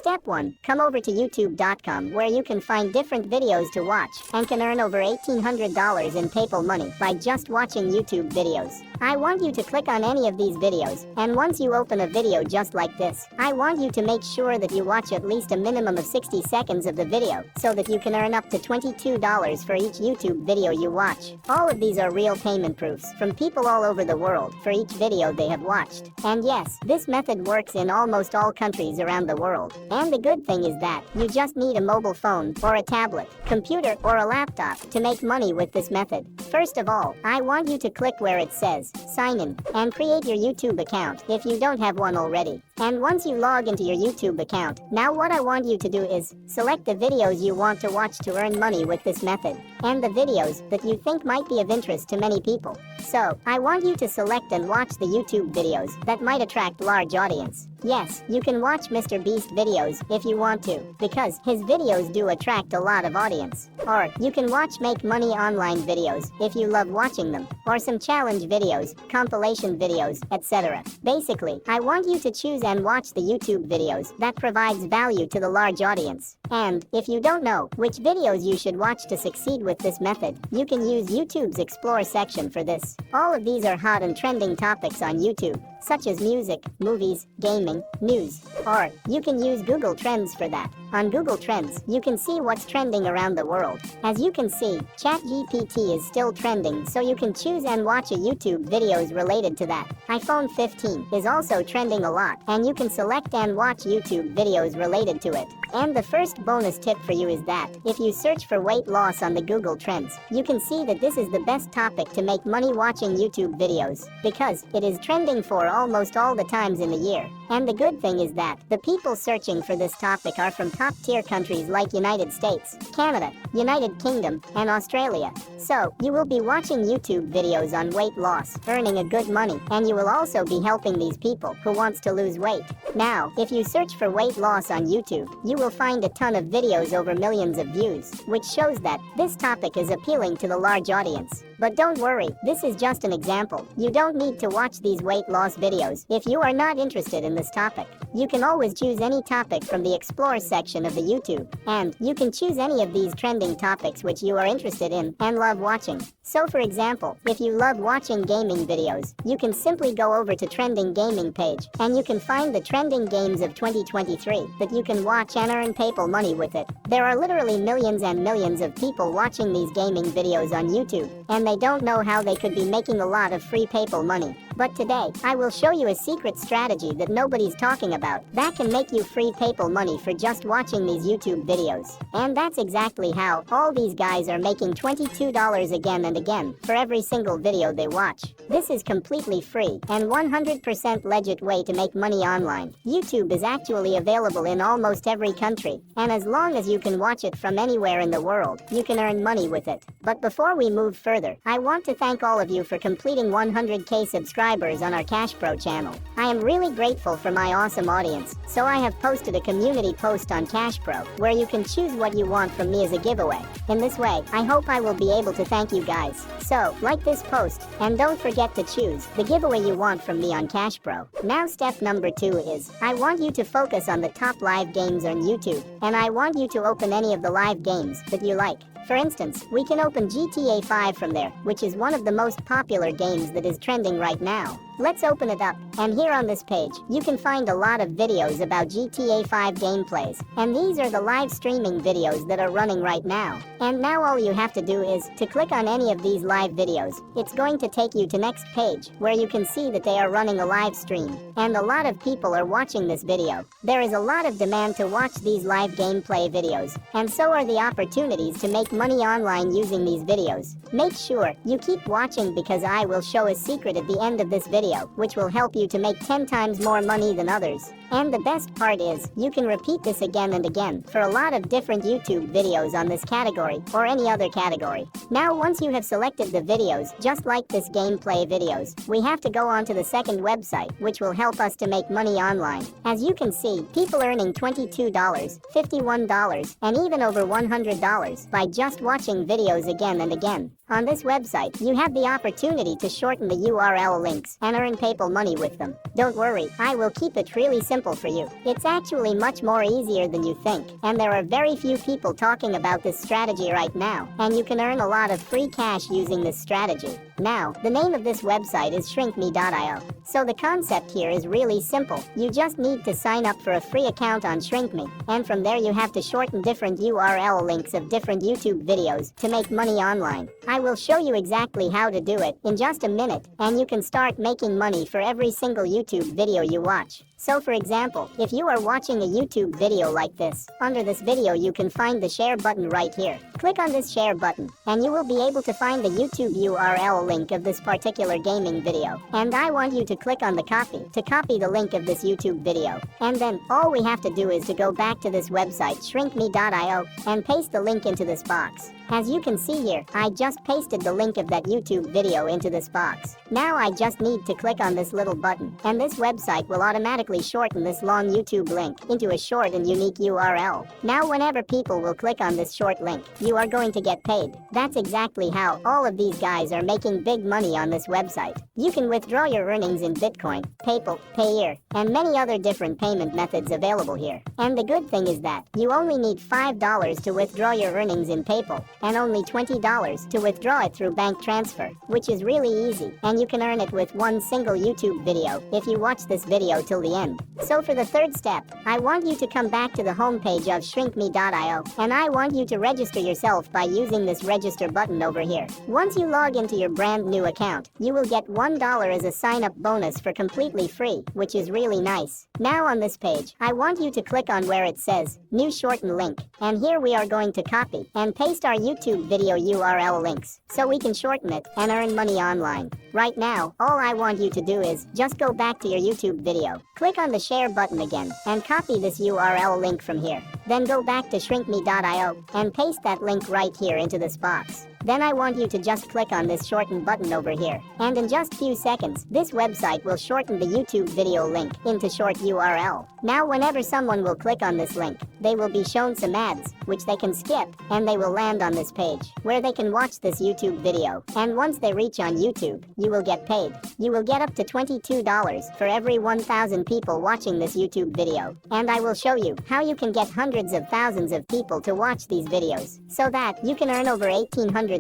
Step 1. Come over to YouTube.com where you can find different videos to watch and can earn over $1,800 in PayPal money by just watching YouTube videos. I want you to click on any of these videos, and once you open a video just like this, I want you to make sure that you watch at least a minimum of 60 seconds of the video so that you can earn up to $22 for each YouTube video you watch. All of these are real payment proofs from people all over the world for each video they have watched. And yes, this method works in almost all countries around the world. And the good thing is that you just need a mobile phone or a tablet, computer, or a laptop to make money with this method. First of all, I want you to click where it says sign in and create your YouTube account if you don't have one already. And once you log into your YouTube account, now what I want you to do is select the videos you want to watch to earn money with this method, and the videos that you think might be of interest to many people. So, I want you to select and watch the YouTube videos that might attract large audience. Yes, you can watch Mr. Beast videos if you want to, because his videos do attract a lot of audience. Or, you can watch Make Money Online videos if you love watching them, or some challenge videos, compilation videos, etc. Basically, I want you to choose and watch the YouTube videos that provides value to the large audience. And, if you don't know which videos you should watch to succeed with this method, you can use YouTube's Explore section for this. All of these are hot and trending topics on YouTube, such as music, movies, gaming, news, or you can use Google Trends for that. On Google Trends, you can see what's trending around the world. As you can see, ChatGPT is still trending, so you can choose and watch a YouTube videos related to that. iPhone 15 is also trending a lot, and you can select and watch YouTube videos related to it. And the first bonus tip for you is that, if you search for weight loss on the Google Trends, you can see that this is the best topic to make money watching YouTube videos, because it is trending for almost all the times in the year. And the good thing is that, the people searching for this topic are from top-tier countries like United States, Canada, United Kingdom, and Australia. So, you will be watching YouTube videos on weight loss, earning a good money, and you will also be helping these people who wants to lose weight. Now, if you search for weight loss on YouTube, you will find a ton of videos over millions of views, which shows that this topic is appealing to the large audience. But don't worry, this is just an example. You don't need to watch these weight loss videos if you are not interested in this topic. You can always choose any topic from the Explore section of the YouTube, and you can choose any of these trending topics which you are interested in and love watching. So for example, if you love watching gaming videos, you can simply go over to Trending Gaming page, and you can find the trending games of 2023 that you can watch and earn PayPal money with it. There are literally millions and millions of people watching these gaming videos on YouTube, and they don't know how they could be making a lot of free PayPal money. But today, I will show you a secret strategy that nobody's talking about that can make you free PayPal money for just watching these YouTube videos. And that's exactly how all these guys are making $22 again and again for every single video they watch. This is completely free and 100% legit way to make money online. YouTube is actually available in almost every country, and as long as you can watch it from anywhere in the world, you can earn money with it. But before we move further, I want to thank all of you for completing 100K subscribers on our CashPro channel. I am really grateful for my awesome audience, so I have posted a community post on CashPro where you can choose what you want from me as a giveaway. In this way, I hope I will be able to thank you guys. So, like this post, and don't forget to choose the giveaway you want from me on CashPro. Now step number 2 is, I want you to focus on the top live games on YouTube, and I want you to open any of the live games that you like. For instance, we can open GTA 5 from there, which is one of the most popular games that is trending right now. Let's open it up, and here on this page, you can find a lot of videos about GTA 5 gameplays, and these are the live streaming videos that are running right now. And now all you have to do is to click on any of these live videos. It's going to take you to next page, where you can see that they are running a live stream, and a lot of people are watching this video. There is a lot of demand to watch these live gameplay videos, and so are the opportunities to make money online using these videos. Make sure you keep watching because I will show a secret at the end of this video, which will help you to make 10 times more money than others. And the best part is, you can repeat this again and again for a lot of different YouTube videos on this category or any other category. Now once you have selected the videos, just like this gameplay videos, we have to go on to the second website, which will help us to make money online. As you can see, people earning $22, $51, and even over $100 by just watching videos again and again. On this website, you have the opportunity to shorten the URL links and earn PayPal money with them. Don't worry, I will keep it really simple for you. It's actually much more easier than you think, and there are very few people talking about this strategy right now, and you can earn a lot of free cash using this strategy. Now, the name of this website is shrinkme.io. So the concept here is really simple. You just need to sign up for a free account on ShrinkMe, and from there you have to shorten different URL links of different YouTube videos to make money online. I will show you exactly how to do it in just a minute, and you can start making money for every single YouTube video you watch. So for example, if you are watching a YouTube video like this, under this video you can find the share button right here. Click on this share button, and you will be able to find the YouTube URL link of this particular gaming video. And I want you to click on the copy to copy the link of this YouTube video. And then all we have to do is to go back to this website shrinkme.io and paste the link into this box. As you can see here, I just pasted the link of that YouTube video into this box. Now I just need to click on this little button, and this website will automatically shorten this long YouTube link into a short and unique URL. Now whenever people will click on this short link, you are going to get paid. That's exactly how all of these guys are making big money on this website. You can withdraw your earnings in Bitcoin, PayPal, Payeer, and many other different payment methods available here. And the good thing is that you only need $5 to withdraw your earnings in PayPal, and only $20 to withdraw it through bank transfer, which is really easy, and you can earn it with one single YouTube video if you watch this video till the end. So for the third step, I want you to come back to the homepage of shrinkme.io, and I want you to register yourself by using this register button over here. Once you log into your brand new account, you will get $1 as a sign-up bonus for completely free, which is really nice. Now on this page, I want you to click on where it says New Shorten Link, and here we are going to copy and paste our YouTube video URL links, so we can shorten it and earn money online. Right now, all I want you to do is just go back to your YouTube video, click on the share button again, and copy this URL link from here. Then go back to shrinkme.io and paste that link right here into this box. Then I want you to just click on this shorten button over here, and in just few seconds, this website will shorten the YouTube video link into short URL. Now whenever someone will click on this link, they will be shown some ads, which they can skip, and they will land on this page, where they can watch this YouTube video. And once they reach on YouTube, you will get paid. You will get up to $22 for every 1,000 people watching this YouTube video. And I will show you how you can get hundreds of thousands of people to watch these videos, so that you can earn over $1,800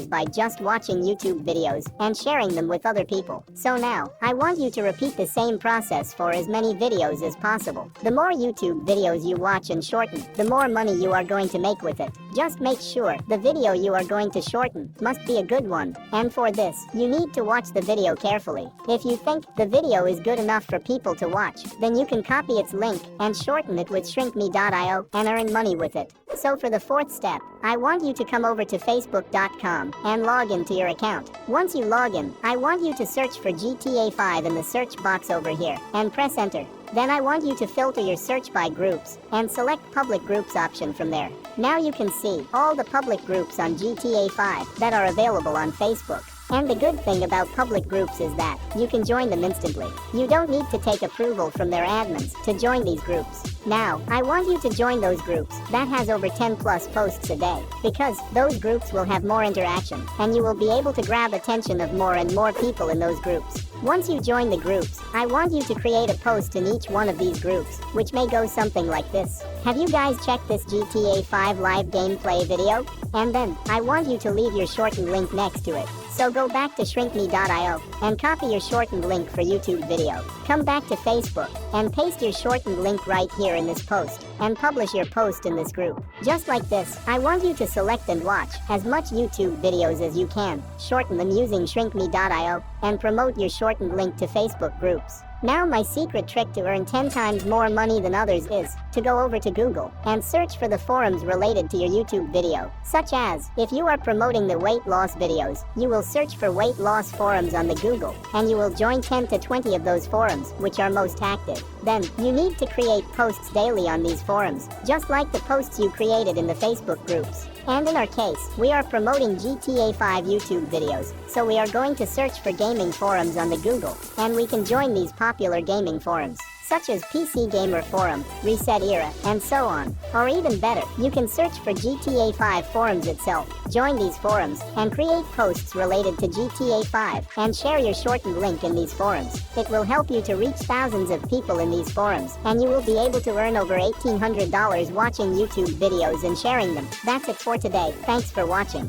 by just watching YouTube videos and sharing them with other people. So now, I want you to repeat the same process for as many videos as possible. The more YouTube videos you watch and shorten, the more money you are going to make with it. Just make sure the video you are going to shorten must be a good one. And for this, you need to watch the video carefully. If you think the video is good enough for people to watch, then you can copy its link and shorten it with shrinkme.io and earn money with it. So for the fourth step, I want you to come over to facebook.com and log into your account. Once you log in, I want you to search for GTA 5 in the search box over here and press enter. Then I want you to filter your search by groups and select public groups option from there. Now you can see all the public groups on GTA 5 that are available on Facebook. And the good thing about public groups is that you can join them instantly. You don't need to take approval from their admins to join these groups. Now, I want you to join those groups that has over 10 plus posts a day, because those groups will have more interaction, and you will be able to grab attention of more and more people in those groups. Once you join the groups, I want you to create a post in each one of these groups, which may go something like this. Have you guys checked this GTA 5 live gameplay video? And then, I want you to leave your shortened link next to it. So go back to shrinkme.io and copy your shortened link for YouTube video. Come back to Facebook and paste your shortened link right here in this post and publish your post in this group. Just like this, I want you to select and watch as much YouTube videos as you can, shorten them using shrinkme.io, and promote your shortened link to Facebook groups. Now my secret trick to earn 10 times more money than others is to go over to Google and search for the forums related to your YouTube video. Such as, if you are promoting the weight loss videos, you will search for weight loss forums on the Google, and you will join 10 to 20 of those forums which are most active. Then, you need to create posts daily on these forums, just like the posts you created in the Facebook groups. And in our case, we are promoting GTA 5 YouTube videos, so we are going to search for gaming forums on the Google, and we can join these popular gaming forums. such as PC Gamer Forum, Reset Era, and so on. Or even better, you can search for GTA 5 forums itself, join these forums, and create posts related to GTA 5, and share your shortened link in these forums. It will help you to reach thousands of people in these forums, and you will be able to earn over $1,800 watching YouTube videos and sharing them. That's it for today. Thanks for watching.